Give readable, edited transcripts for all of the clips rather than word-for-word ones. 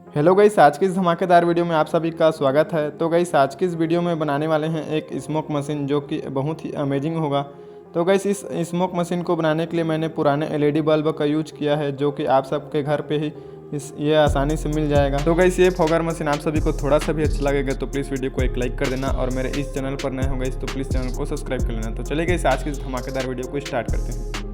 Hello guys, आज की इस धमाकेदार वीडियो में आप सभी का स्वागत है। तो गाइस, आज की इस वीडियो में बनाने वाले हैं एक स्मोक मशीन जो कि बहुत ही अमेजिंग होगा। तो गाइस, इस स्मोक मशीन को बनाने के लिए मैंने पुराने एलईडी बल्ब का यूज किया है जो कि आप सबके घर पे ही ये आसानी से मिल जाएगा। तो गाइस, ये फोगर मशीन आप सभी को थोड़ा सा भी अच्छा लगेगा तो प्लीज़ वीडियो को एक लाइक कर देना और मेरे इस चैनल पर नए हो गाइस तो प्लीज़ चैनल को सब्सक्राइब कर लेना। तो चलिए गाइस, आज की इस धमाकेदार वीडियो को स्टार्ट करते हैं।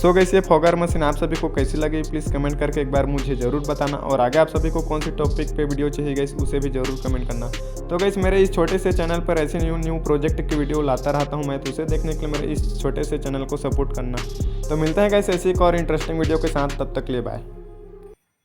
सो गाइस ये फोगर मशीन आप सभी को कैसी लगी प्लीज़ कमेंट करके एक बार मुझे ज़रूर बताना, और आगे आप सभी को कौन सी टॉपिक पे वीडियो चाहिए गाइस उसे भी ज़रूर कमेंट करना। तो गाइस मेरे इस छोटे से चैनल पर ऐसे न्यू प्रोजेक्ट की वीडियो लाता रहता हूँ मैं, तो उसे देखने के लिए मेरे इस छोटे से चैनल को सपोर्ट करना। तो मिलते हैं गाइस ऐसी एक और इंटरेस्टिंग वीडियो के साथ, तब तक के लिए बाय।